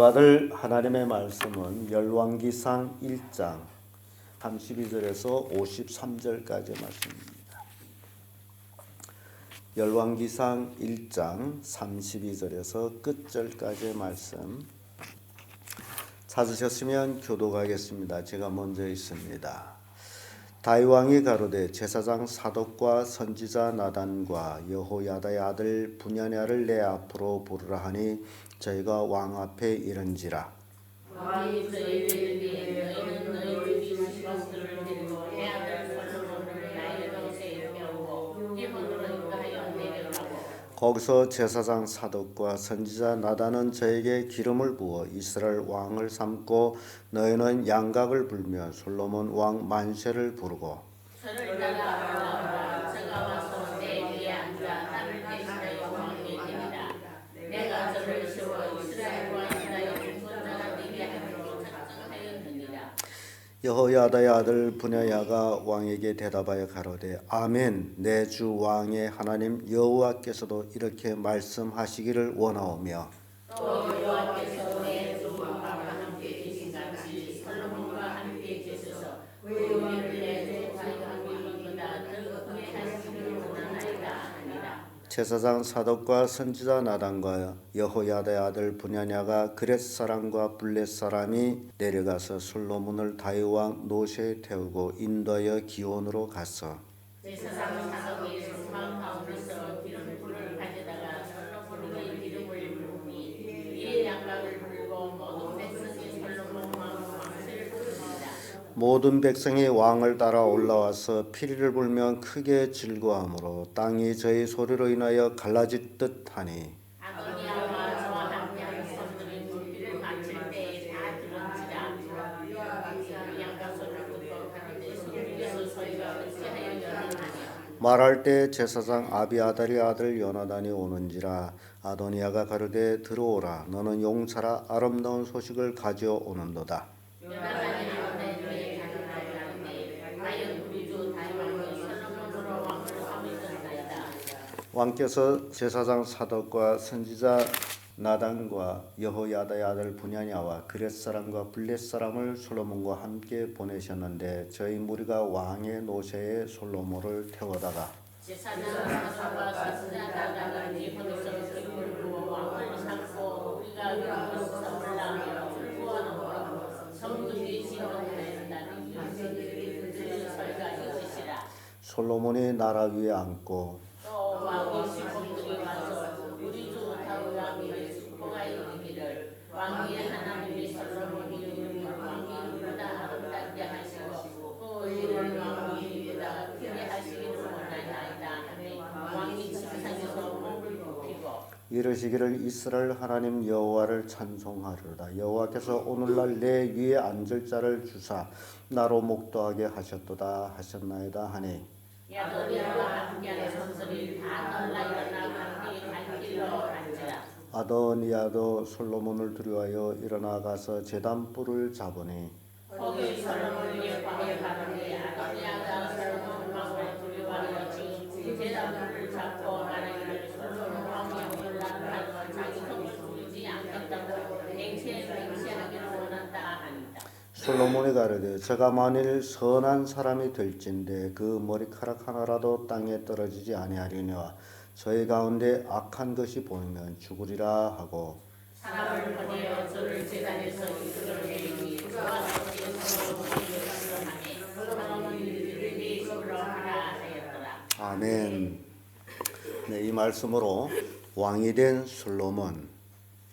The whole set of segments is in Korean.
받을 하나님의 말씀은 열왕기상 1장 32절에서 53절까지 말씀입니다. 열왕기상 1장 32절에서 끝절까지의 말씀 찾으셨으면 교독하겠습니다. 제가 먼저 있습니다. 다윗 왕이 가로되 제사장 사독과 선지자 나단과 여호야다의 아들 분야냐를 내 앞으로 부르라 하니 저희가 왕 앞에 이른지라. 왕이 저희에게 너희는 너희 집안 것들을 데리고 내 아들 솔로몬을 나의 동생에게 배우고 기본으로 인도하여 내려가고. 거기서 제사장 사독과 선지자 나단은 저에게 기름을 부어 이스라엘 왕을 삼고 너희는 양각을 불며 솔로몬 왕 만세를 부르고 저를 따라 저가 와서 내 위에 앉아 나를 대신하여 왕이 되리라. 내가 저를 세워 이스라엘 왕이라 존재가 되게 하기로 작정하였느니라. 여호야다의 아들 분야야가 왕에게 대답하여 가로되 아멘. 내 주 왕의 하나님 여호와께서도 이렇게 말씀하시기를 원하오며 또 여호와께서 내 주 왕과 함께 계신 같이 솔로몬과 함께 계셔서 그 의를 내 주 왕보다 더 크게 하시기를 원하나이다 하니라. 제사장 사독과 선지자 나단과 여호야다의 아들 분야냐가 그렛 사람과 블렛 사람이 내려가서 솔로몬을 다윗 왕 노새에 태우고 인도하여 기온으로 갔어. 제사장 사독이 성막 가운데서 기름불을 가져다가 솔로몬에게 기름을 부으니 이에 양각을 불고 모든 백성이 솔로몬 왕 왕세를 부릅니다. 모든 백성이 왕을 따라 올라와서 피리를 불며 크게 즐거워하므로 땅이 저희 소리로 인하여 갈라질 듯하니 아도니아와 저와 함께한 성들이 불비를 바칠 때에 다 들은지라. 양각소를 듣고 가는데 소리에서 소리가 어찌하여 열어나냐. 말할 때 제사장 아비아달의 아들 요나단이 오는지라. 아도니아가 가로되 들어오라. 너는 용사라 아름다운 소식을 가져오는도다. 요나단이 아도니아에게 가로되 과연 우리 주 다윗 왕이 솔로몬으로 왕을 삼으셨나이다. 왕께서 제사장 사독과 선지자 나단과 여호야다의 아들 분야냐와 그렛 사람과 블렛 사람을 솔로몬과 함께 보내셨는데 저희 무리가 왕의 노새에 솔로몬을 태워다가 제사장 사독과 선지자 나단은 기본에서 기름을 부어 왕을 삼고 우리가 기름에서 올라가며 불구하는 성들이 진동하였다는 이들의 소리가 이것이라. 솔로몬이 나라 위에 앉고 또 왕의 신복들이 와서 우리 주 다윗 왕에게 축복하였기를 왕의 하나님이 솔로몬 이름을 왕이 보다 아름답게 하시고 그 이름을 왕이 보다 크게 하시기를 원하나이다 하니 왕이 침상에서 몸을 굽히고 이르시기를 이스라엘 하나님 여호와를 찬송하리로다. 여호와께서 오늘날 내 위에 앉을 자를 주사 나로 목도하게 하셨도다 하셨나이다 하니 야도니아와 함께하는 선설이 다 놀라 일어나 함께 갈 길로 앉으라. 아도니아도 솔로몬을 두려워하여 일어나 가서 제단불을 잡으니 거기 솔로몬에게 광에 가는데 아도니아가 솔로몬 왕을 두려워하여 지금 제단불을 잡고 말하기를 솔로몬 왕이 오늘날 하여 자기 성을 부르지 않겠다고 맹세하기를 원한다 하니라. 솔로몬이 가로되 저가 만일 선한 사람이 될진데 그 머리카락 하나라도 땅에 떨어지지 아니하리니와 저희 가운데 악한 것이 보이면 죽으리라 하고 사람을 보내어 저를 제단에서 이끌어내리니 그와 함께 솔로몬이 하니 솔로몬은 이들에게 이끌어 하라 하였더라. 아멘. 네, 이 말씀으로 왕이 된 솔로몬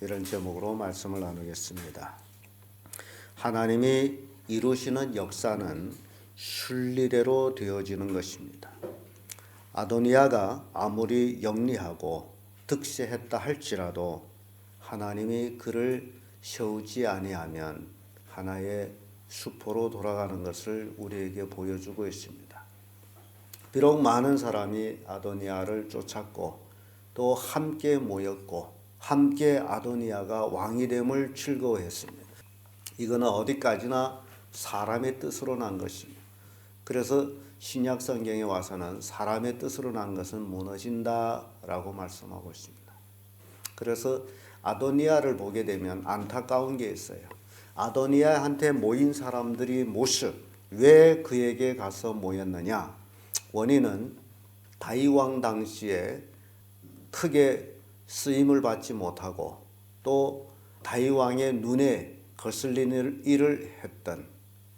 이런 제목으로 말씀을 나누겠습니다. 하나님이 이루시는 역사는 순리대로 되어지는 것입니다. 아도니아가 아무리 영리하고 득세했다 할지라도 하나님이 그를 세우지 아니하면 하나의 수포로 돌아가는 것을 우리에게 보여주고 있습니다. 비록 많은 사람이 아도니아를 쫓았고 또 함께 모였고 함께 아도니아가 왕이 됨을 즐거워했습니다. 이거는 어디까지나 사람의 뜻으로 난 것입니다. 그래서 신약 성경에 와서는 사람의 뜻으로 난 것은 무너진다라고 말씀하고 있습니다. 그래서 아도니아를 보게 되면 안타까운 게 있어요. 아도니아한테 모인 사람들이 모습, 왜 그에게 가서 모였느냐? 원인은 다윗 왕 당시에 크게 쓰임을 받지 못하고 또 다윗 왕의 눈에 거슬리는 일을 했던,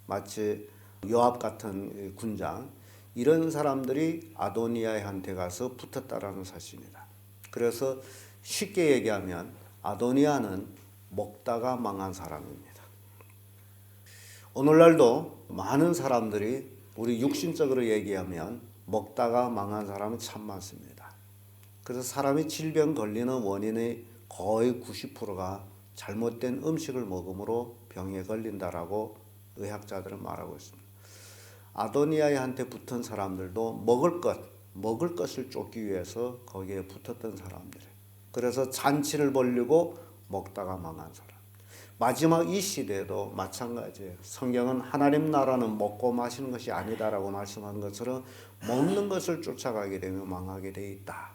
마치 요압 같은 군장, 이런 사람들이 아도니아한테 가서 붙었다라는 사실입니다. 그래서 쉽게 얘기하면 아도니아는 먹다가 망한 사람입니다. 오늘날도 많은 사람들이 우리 육신적으로 얘기하면 먹다가 망한 사람이 참 많습니다. 그래서 사람이 질병 걸리는 원인의 거의 90%가 잘못된 음식을 먹음으로 병에 걸린다라고 의학자들은 말하고 있습니다. 아도니아한테 붙은 사람들도 먹을 것을 쫓기 위해서 거기에 붙었던 사람들. 그래서 잔치를 벌리고 먹다가 망한 사람. 마지막 이 시대도 마찬가지예요. 성경은 하나님 나라는 먹고 마시는 것이 아니다라고 말씀한 것처럼 먹는 것을 쫓아가게 되면 망하게 돼 있다.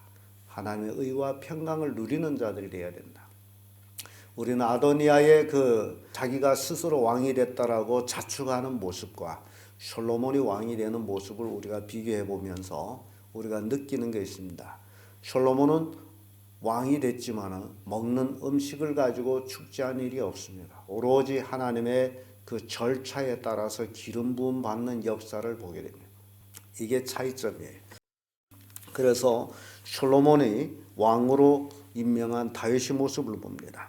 하나님의 의와 평강을 누리는 자들이 되어야 된다. 우리는 아도니아의 자기가 스스로 왕이 됐다라고 자축하는 모습과 솔로몬이 왕이 되는 모습을 우리가 비교해 보면서 우리가 느끼는 게 있습니다. 솔로몬은 왕이 됐지만 먹는 음식을 가지고 축제한 일이 없습니다. 오로지 하나님의 그 절차에 따라서 기름 부음 받는 역사를 보게 됩니다. 이게 차이점이에요. 그래서 솔로몬이 왕으로 임명한 다윗의 모습을 봅니다.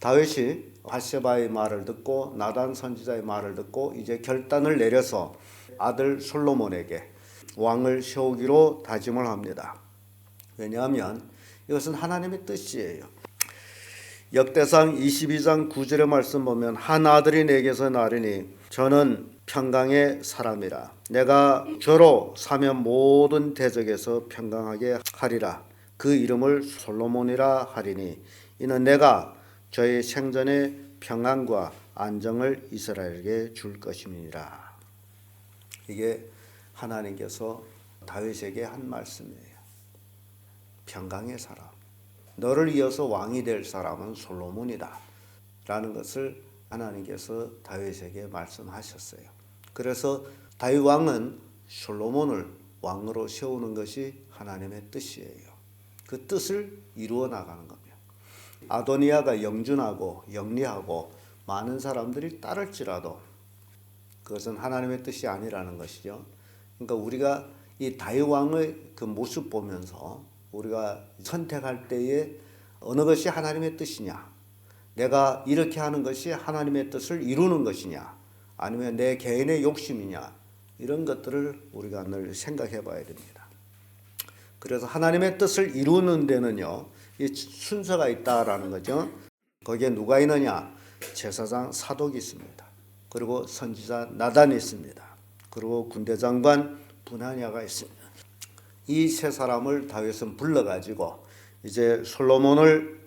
다윗이 밧세바의 말을 듣고 나단 선지자의 말을 듣고 이제 결단을 내려서 아들 솔로몬에게 왕을 세우기로 다짐을 합니다. 왜냐하면 이것은 하나님의 뜻이에요. 역대상 22장 9절의 말씀 보면 한 아들이 내게서 나리니 저는 평강의 사람이라. 내가 저로 사면 모든 대적에서 평강하게 하리라. 그 이름을 솔로몬이라 하리니 이는 내가 저의 생전의 평안과 안정을 이스라엘에게 줄 것임이니라. 이게 하나님께서 다윗에게 한 말씀이에요. 평강의 사람, 너를 이어서 왕이 될 사람은 솔로몬이다 라는 것을 하나님께서 다윗에게 말씀하셨어요. 그래서 다윗 왕은 솔로몬을 왕으로 세우는 것이 하나님의 뜻이에요. 그 뜻을 이루어 나가는 겁니다. 아도니아가 영준하고 영리하고 많은 사람들이 따를지라도 그것은 하나님의 뜻이 아니라는 것이죠. 그러니까 우리가 이 다윗 왕의 그 모습 보면서 우리가 선택할 때에 어느 것이 하나님의 뜻이냐, 내가 이렇게 하는 것이 하나님의 뜻을 이루는 것이냐, 아니면 내 개인의 욕심이냐, 이런 것들을 우리가 늘 생각해 봐야 됩니다. 그래서 하나님의 뜻을 이루는 데는요, 이 순서가 있다라는 거죠. 거기에 누가 있느냐? 제사장 사독이 있습니다. 그리고 선지자 나단이 있습니다. 그리고 군대장관 분하냐가 있습니다. 이 세 사람을 다윗은 불러가지고 이제 솔로몬을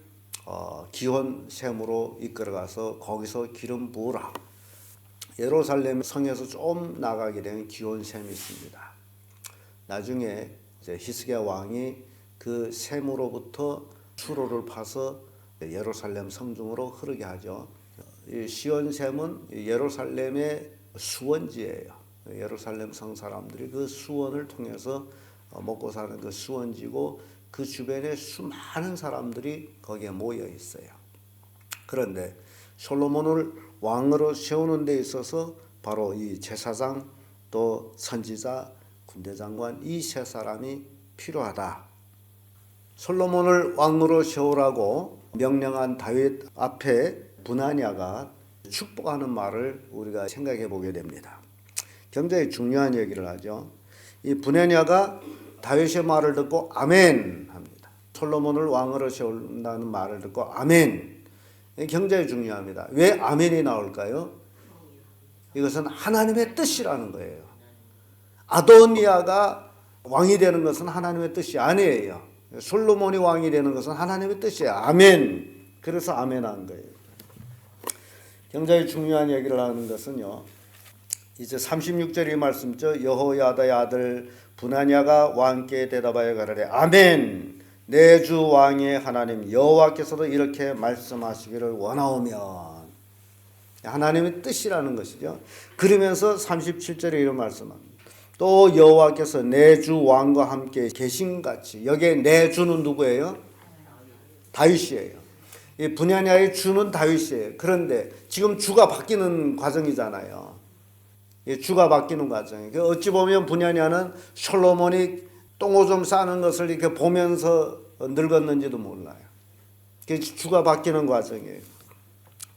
기혼 셈으로 이끌어가서 거기서 기름 부으라. 예루살렘 성에서 좀 나가게 된 기혼 셈이 있습니다. 나중에 이제 히스기야 왕이 그 셈으로부터 수로를 파서 예루살렘 성중으로 흐르게 하죠. 이 시온 셈은 예루살렘의 수원지예요. 예루살렘 성 사람들이 그 수원을 통해서 먹고 사는 그 수원지고 그 주변에 수많은 사람들이 거기에 모여 있어요. 그런데 솔로몬을 왕으로 세우는 데 있어서 바로 이 제사장 또 선지자 군대장관 이 세 사람이 필요하다. 솔로몬을 왕으로 세우라고 명령한 다윗 앞에 분하냐가 축복하는 말을 우리가 생각해 보게 됩니다. 굉장히 중요한 얘기를 하죠. 이 분하냐가 다윗의 말을 듣고 아멘 합니다. 솔로몬을 왕으로 세운다는 말을 듣고 아멘. 굉장히 중요합니다. 왜 아멘이 나올까요? 이것은 하나님의 뜻이라는 거예요. 아도니아가 왕이 되는 것은 하나님의 뜻이 아니에요. 솔로몬이 왕이 되는 것은 하나님의 뜻이에요. 아멘. 그래서 아멘한 거예요. 굉장히 중요한 얘기를 하는 것은요. 이제 36절의 말씀이죠. 여호야다의 아들 분하냐가 왕께 대답하여 가라되 아멘. 내 주 왕의 하나님 여호와께서도 이렇게 말씀하시기를 원하오면, 하나님의 뜻이라는 것이죠. 그러면서 37절에 이런 말씀합니다. 또 여호와께서 내 주 왕과 함께 계신같이. 여기에 내 주는 누구예요? 다윗이에요. 이 분야냐의 주는 다윗이에요. 그런데 지금 주가 바뀌는 과정이잖아요. 주가 바뀌는 과정이에요. 어찌 보면 분야냐는 솔로몬이 똥오줌 싸는 것을 이렇게 보면서 늙었는지도 몰라요. 주가 바뀌는 과정이에요.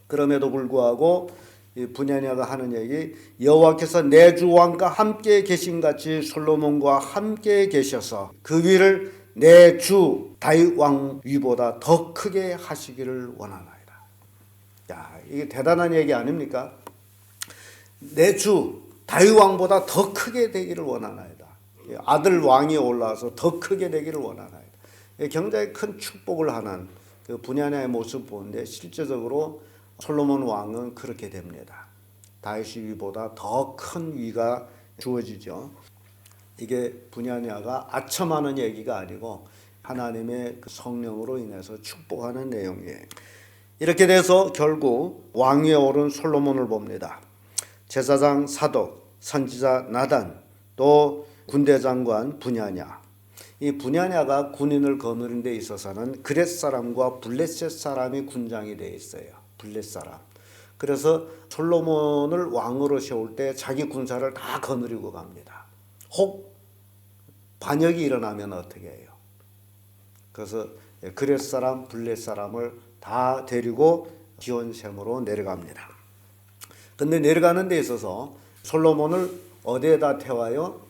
그럼에도 불구하고 이 분야냐가 하는 얘기, 여호와께서 내 주 왕과 함께 계신같이 솔로몬과 함께 계셔서 그 위를 내 주 다윗 왕 위보다 더 크게 하시기를 원하나이다. 야, 이게 대단한 얘기 아닙니까? 내 주 다윗 왕보다 더 크게 되기를 원하나이다. 아들 왕이 올라와서 더 크게 되기를 원하나이다. 굉장히 큰 축복을 하는 그 분야냐의 모습 보는데, 실제적으로 솔로몬 왕은 그렇게 됩니다. 다윗 위보다 더 큰 위가 주어지죠. 이게 분야냐가 아첨하는 얘기가 아니고 하나님의 그 성령으로 인해서 축복하는 내용이에요. 이렇게 돼서 결국 왕위에 오른 솔로몬을 봅니다. 제사장 사독, 선지자 나단, 또 군대장관 분야냐. 이 분야냐가 군인을 거느린 데 있어서는 그렛 사람과 블레셋 사람이 군장이 되어 있어요. 블레셋 사람. 그래서 솔로몬을 왕으로 세울 때 자기 군사를 다 거느리고 갑니다. 혹 반역이 일어나면 어떻게 해요? 그래서 그렛 사람, 블레셋 사람을 다 데리고 기온샘으로 내려갑니다. 근데 내려가는 데 있어서 솔로몬을 어디에다 태워요?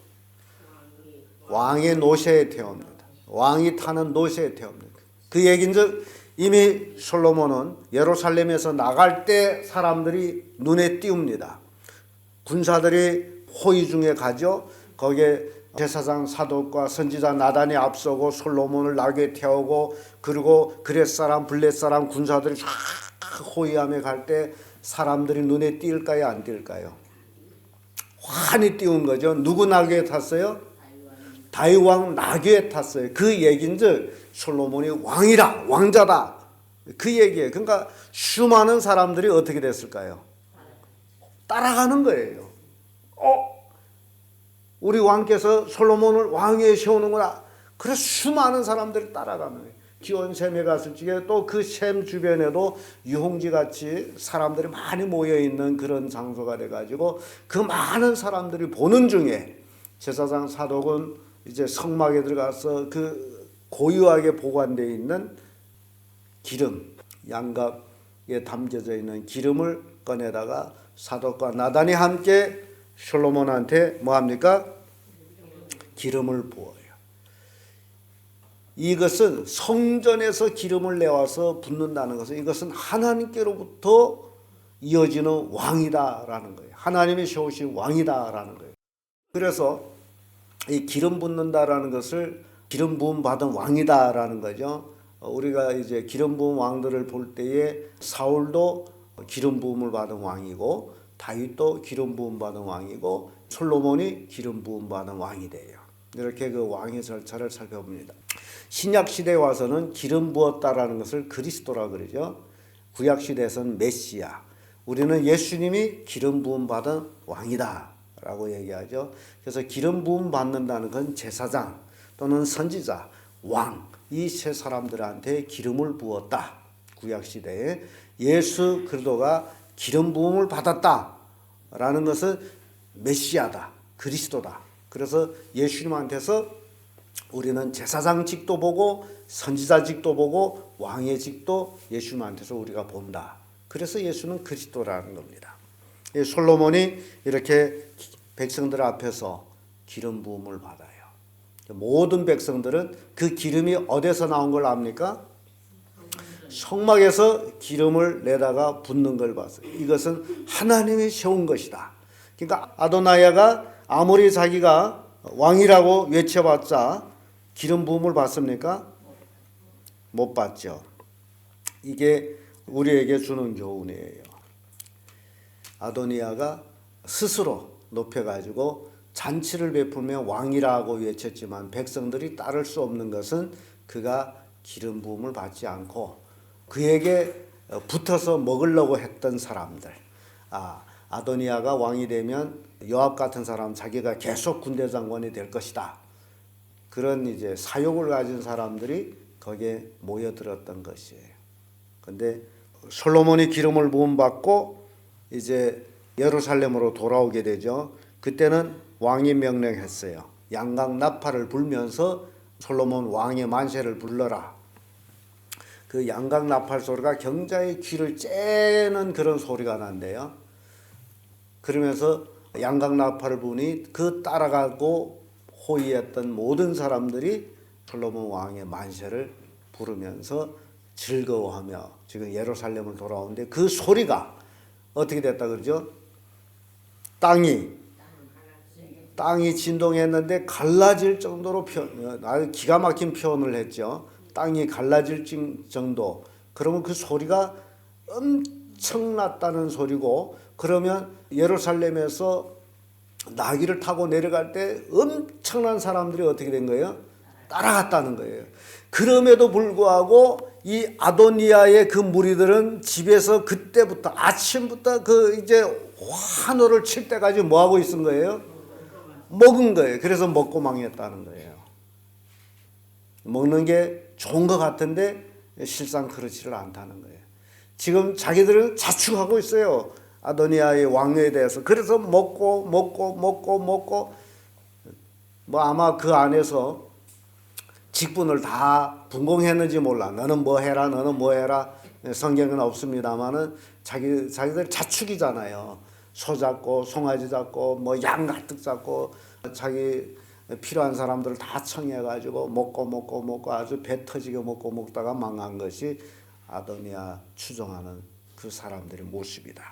왕의 노새에 태웁니다. 왕이 타는 노새에 태웁니다. 그 얘긴즉 이미 솔로몬은 예루살렘에서 나갈 때 사람들이 눈에 띄웁니다. 군사들이 호위 중에 가죠. 거기에 제사장 사독과 선지자 나단이 앞서고 솔로몬을 나귀에 태우고, 그리고 그렛 사람, 블렛 사람 군사들이 쫙 호위함에 갈 때 사람들이 눈에 띌까요, 안 띌까요? 환히 띄운 거죠. 누구 나귀에 탔어요? 다윗 왕 나귀에 탔어요. 그 얘긴즉 솔로몬이 왕이다, 왕자다, 그 얘기예요. 그러니까 수많은 사람들이 어떻게 됐을까요? 따라가는 거예요. 우리 왕께서 솔로몬을 왕위에 세우는구나. 그래서 수많은 사람들이 따라가는 거예요. 기온샘에 갔을 적에 또 그 샘 주변에도 유홍지같이 사람들이 많이 모여있는 그런 장소가 돼가지고 그 많은 사람들이 보는 중에 제사장 사독은 이제 성막에 들어가서 그 고유하게 보관되어 있는 기름, 양갑에 담겨져 있는 기름을 꺼내다가 사독과 나단이 함께 솔로몬한테 뭐합니까? 기름을 부어요. 이것은 성전에서 기름을 내와서 붓는다는 것은, 이것은 하나님께로부터 이어지는 왕이다라는 거예요. 하나님이 세우신 왕이다라는 거예요. 그래서 이 기름 붓는다라는 것을 기름 부음 받은 왕이다라는 거죠. 우리가 이제 기름 부음 왕들을 볼 때에 사울도 기름 부음을 받은 왕이고, 다윗도 기름 부음 받은 왕이고, 솔로몬이 기름 부음 받은 왕이 돼요. 이렇게 그 왕의 절차를 살펴봅니다. 신약 시대에 와서는 기름 부었다라는 것을 그리스도라 그러죠. 구약 시대에서는 메시아. 우리는 예수님이 기름 부음 받은 왕이다라고 얘기하죠. 그래서 기름 부음 받는다는 건 제사장 또는 선지자, 왕, 이 세 사람들한테 기름을 부었다. 구약 시대에 예수 그리스도가 기름 부음을 받았다라는 것은 메시아다, 그리스도다. 그래서 예수님한테서 우리는 제사장직도 보고 선지자직도 보고 왕의 직도 예수님한테서 우리가 본다. 그래서 예수는 그리스도라는 겁니다. 솔로몬이 이렇게 백성들 앞에서 기름 부음을 받아요. 모든 백성들은 그 기름이 어디서 나온 걸 압니까? 성막에서 기름을 내다가 붓는 걸 봤어요. 이것은 하나님이 세운 것이다. 그러니까 아도나야가 아무리 자기가 왕이라고 외쳐봤자 기름 부음을 받습니까? 못 받죠. 이게 우리에게 주는 교훈이에요. 아도니아가 스스로 높여가지고 잔치를 베풀며 왕이라고 외쳤지만 백성들이 따를 수 없는 것은 그가 기름 부음을 받지 않고 그에게 붙어서 먹으려고 했던 사람들. 아도니아가 왕이 되면 요압 같은 사람 자기가 계속 군대 장관이 될 것이다. 그런 이제 사욕을 가진 사람들이 거기에 모여들었던 것이에요. 근데 솔로몬이 기름을 부음 받고 이제 예루살렘으로 돌아오게 되죠. 그때는 왕이 명령했어요. 양각 나팔을 불면서 솔로몬 왕의 만세를 불러라. 그 양각 나팔 소리가 굉장히 귀를 째는 그런 소리가 난대요. 그러면서 양각 나팔을 부니 그 따라가고 호위했던 모든 사람들이 솔로몬 왕의 만세를 부르면서 즐거워하며 지금 예루살렘을 돌아오는데 그 소리가 어떻게 됐다 그러죠? 땅이 진동했는데 갈라질 정도로 아주 기가 막힌 표현을 했죠. 땅이 갈라질 정도. 그러면 그 소리가 엄청났다는 소리고, 그러면 예루살렘에서 나귀를 타고 내려갈 때 엄청난 사람들이 어떻게 된 거예요? 따라갔다는 거예요. 그럼에도 불구하고 이 아도니아의 그 무리들은 집에서 그때부터 아침부터 그 이제 환호를 칠 때까지 뭐 하고 있은 거예요? 먹은 거예요. 그래서 먹고 망했다는 거예요. 먹는 게 좋은 것 같은데 실상 그렇지를 않다는 거예요. 지금 자기들은 자축하고 있어요. 아도니아의 왕에 대해서. 그래서 먹고 뭐 아마 그 안에서 직분을 다 분공했는지 몰라. 너는 뭐 해라, 너는 뭐 해라. 성경은 없습니다만은 자기들 자축이잖아요. 소 잡고 송아지 잡고 뭐 양 가득 잡고 자기 필요한 사람들을 다 청해가지고 먹고 아주 배 터지게 먹다가 망한 것이 아도니아 추종하는 그 사람들의 모습이다.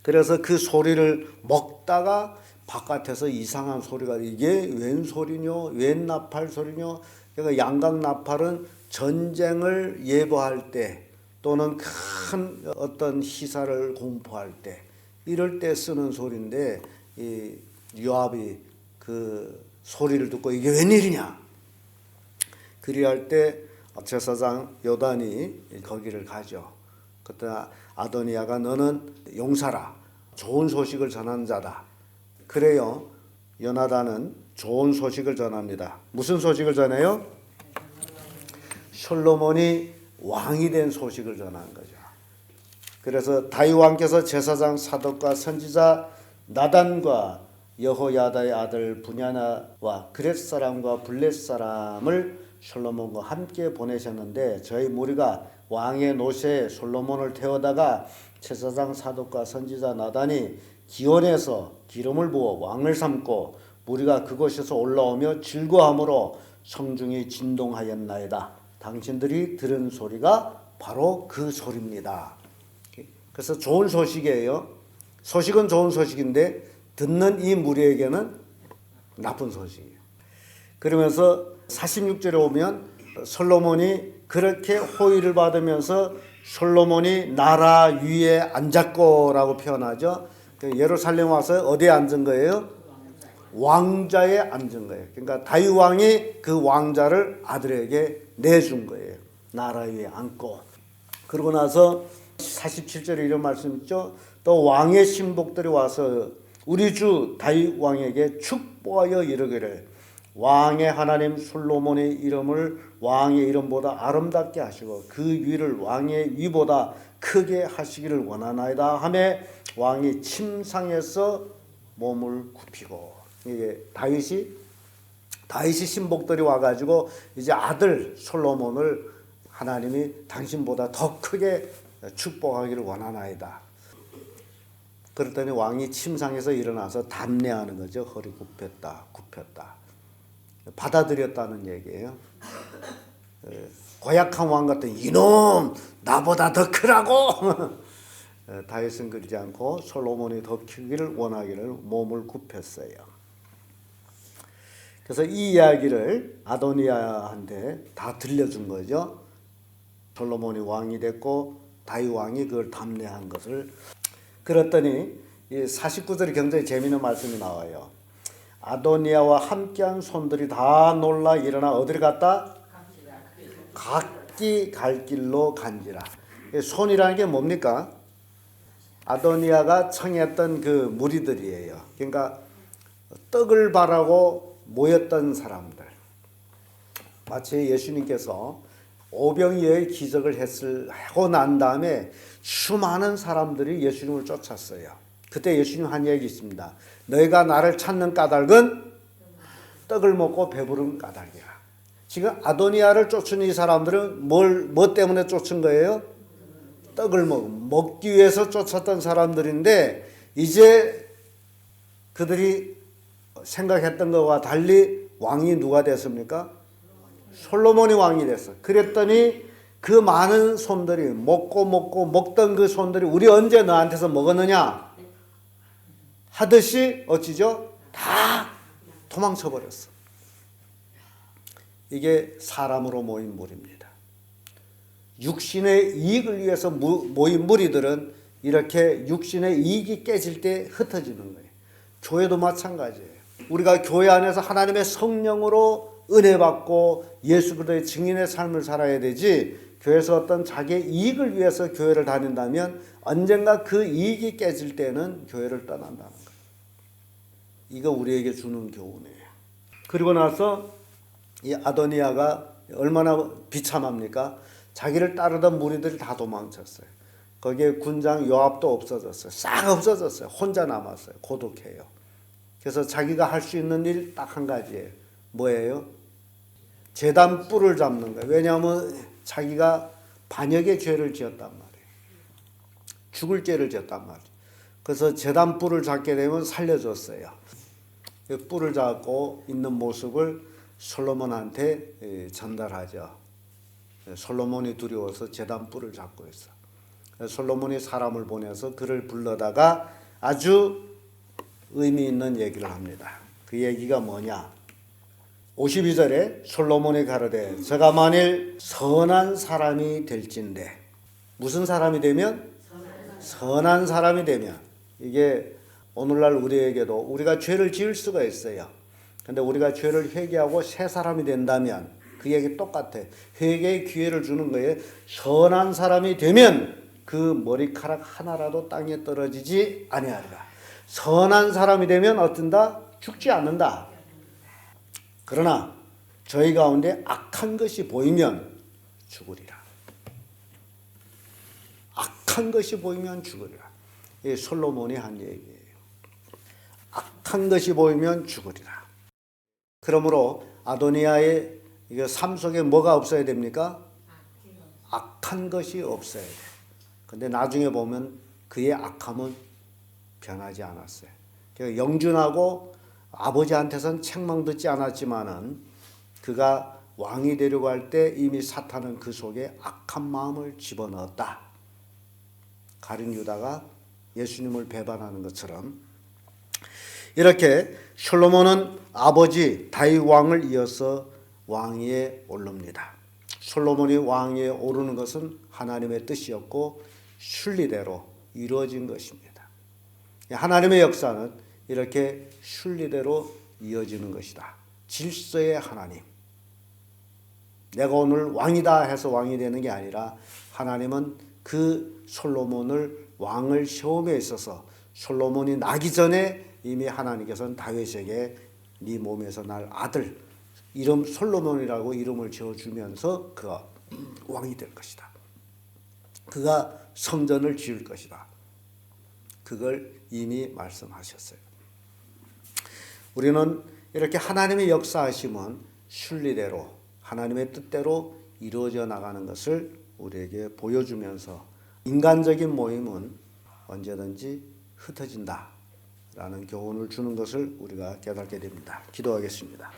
그래서 그 소리를 먹다가 바깥에서 이상한 소리가, 이게 웬 소리뇨? 웬 나팔 소리뇨? 그러니까 양각 나팔은 전쟁을 예보할 때 또는 큰 어떤 희사를 공포할 때 이럴 때 쓰는 소리인데, 이 요압이 그 소리를 듣고 이게 웬일이냐? 그리할 때 제사장 요단이 거기를 가죠. 그때 아도니아가 너는 용사라, 좋은 소식을 전하는 자다. 그래요. 요나단은 좋은 소식을 전합니다. 무슨 소식을 전해요? 솔로몬이 왕이 된 소식을 전하는 거죠. 그래서 다윗 왕께서 제사장 사독과 선지자 나단과 여호야다의 아들 분야나와 그렛 사람과 블렛 사람을 솔로몬과 함께 보내셨는데, 저희 무리가 왕의 노새에 솔로몬을 태우다가 제사장 사독과 선지자 나단이 기온에서 기름을 부어 왕을 삼고 무리가 그곳에서 올라오며 즐거함으로 성중이 진동하였나이다. 당신들이 들은 소리가 바로 그 소리입니다. 그래서 좋은 소식이에요. 소식은 좋은 소식인데 듣는 이 무리에게는 나쁜 소식이에요. 그러면서 46절에 오면 솔로몬이 그렇게 호의를 받으면서 솔로몬이 나라 위에 앉았고라고 표현하죠. 예루살렘 와서 어디에 앉은 거예요? 왕자에 앉은 거예요. 그러니까 다윗 왕이 그 왕자를 아들에게 내준 거예요. 나라 위에 앉고. 그러고 나서 47절에 이런 말씀 있죠. 또 왕의 신복들이 와서 우리 주 다윗 왕에게 축복하여 이르기를 왕의 하나님 솔로몬의 이름을 왕의 이름보다 아름답게 하시고 그 위를 왕의 위보다 크게 하시기를 원하나이다 하며 왕이 침상에서 몸을 굽히고, 이게 다윗이 신복들이 와가지고 이제 아들 솔로몬을 하나님이 당신보다 더 크게 축복하기를 원하나이다. 그랬더니 왕이 침상에서 일어나서 담례하는 거죠. 허리 굽혔다. 받아들였다는 얘기예요. 고약한 왕 같은 이놈 나보다 더 크라고. 다윗은 그러지 않고 솔로몬이 더 크기를 원하기를 몸을 굽혔어요. 그래서 이 이야기를 아도니아한테 다 들려준 거죠. 솔로몬이 왕이 됐고 다윗 왕이 그걸 담례한 것을. 그랬더니 이 49절에 굉장히 재미있는 말씀이 나와요. 아도니아와 함께한 손들이 다 놀라 일어나 어디를 갔다? 각기 갈 길로 간지라. 손이라는 게 뭡니까? 아도니아가 청했던 그 무리들이에요. 그러니까 떡을 바라고 모였던 사람들. 마치 예수님께서 오병이어의 기적을 하고 난 다음에 수많은 사람들이 예수님을 쫓았어요. 그때 예수님 한 얘기 있습니다. 너희가 나를 찾는 까닭은 떡을 먹고 배부른 까닭이야. 지금 아도니아를 쫓은 이 사람들은 뭐 때문에 쫓은 거예요? 떡을 먹기 위해서 쫓았던 사람들인데 이제 그들이 생각했던 것과 달리 왕이 누가 됐습니까? 솔로몬이 왕이 됐어. 그랬더니 그 많은 손들이 먹던 그 손들이 우리 언제 너한테서 먹었느냐 하듯이 어찌죠? 다 도망쳐 버렸어. 이게 사람으로 모인 무리입니다. 육신의 이익을 위해서 모인 무리들은 이렇게 육신의 이익이 깨질 때 흩어지는 거예요. 교회도 마찬가지예요. 우리가 교회 안에서 하나님의 성령으로 은혜 받고 예수 그리스도의 증인의 삶을 살아야 되지, 교회에서 어떤 자기의 이익을 위해서 교회를 다닌다면 언젠가 그 이익이 깨질 때는 교회를 떠난다는 거예요. 이거 우리에게 주는 교훈이에요. 그리고 나서 이 아도니아가 얼마나 비참합니까? 자기를 따르던 무리들이 다 도망쳤어요. 거기에 군장 요압도 없어졌어요. 싹 없어졌어요. 혼자 남았어요. 고독해요. 그래서 자기가 할 수 있는 일 딱 한 가지예요. 뭐예요? 제단 뿔을 잡는 거예요. 왜냐하면 자기가 반역의 죄를 지었단 말이에요. 죽을 죄를 지었단 말이에요. 그래서 제단 뿔을 잡게 되면 살려줬어요. 그 뿔을 잡고 있는 모습을 솔로몬한테 전달하죠. 솔로몬이 두려워서 제단 뿔을 잡고 있어. 솔로몬이 사람을 보내서 그를 불러다가 아주 의미 있는 얘기를 합니다. 그 얘기가 뭐냐? 52절에 솔로몬이 가로되 저가 만일 선한 사람이 될진대. 무슨 사람이 되면? 선한 사람이 되면. 이게 오늘날 우리에게도 우리가 죄를 지을 수가 있어요. 근데 우리가 죄를 회개하고 새 사람이 된다면 그 얘기 똑같아. 회개의 기회를 주는 거예요. 선한 사람이 되면 그 머리카락 하나라도 땅에 떨어지지 아니하리라. 선한 사람이 되면 어떤다? 죽지 않는다. 그러나 저희 가운데 악한 것이 보이면 죽으리라. 악한 것이 보이면 죽으리라. 이 솔로몬이 한 얘기예요. 악한 것이 보이면 죽으리라. 그러므로 아도니아의 삶 속에 뭐가 없어야 됩니까? 악한 것이 없어야 돼. 근데 나중에 보면 그의 악함은 변하지 않았어요. 영준하고 아버지한테선 책망 듣지 않았지만은 그가 왕이 되려고 할 때 이미 사탄은 그 속에 악한 마음을 집어넣었다. 가룟 유다가 예수님을 배반하는 것처럼 이렇게 솔로몬은 아버지 다윗 왕을 이어서 왕위에 오릅니다. 솔로몬이 왕위에 오르는 것은 하나님의 뜻이었고 순리대로 이루어진 것입니다. 하나님의 역사는 이렇게 순리대로 이어지는 것이다. 질서의 하나님. 내가 오늘 왕이다 해서 왕이 되는 게 아니라 하나님은 그 솔로몬을 왕을 세움에 있어서 솔로몬이 나기 전에 이미 하나님께서는 다윗에게 네 몸에서 날 아들 이름 솔로몬이라고 이름을 지어주면서 그가 왕이 될 것이다. 그가 성전을 지을 것이다. 그걸 이미 말씀하셨어요. 우리는 이렇게 하나님의 역사하심은 순리대로 하나님의 뜻대로 이루어져 나가는 것을 우리에게 보여주면서 인간적인 모임은 언제든지 흩어진다 라는 교훈을 주는 것을 우리가 깨닫게 됩니다. 기도하겠습니다.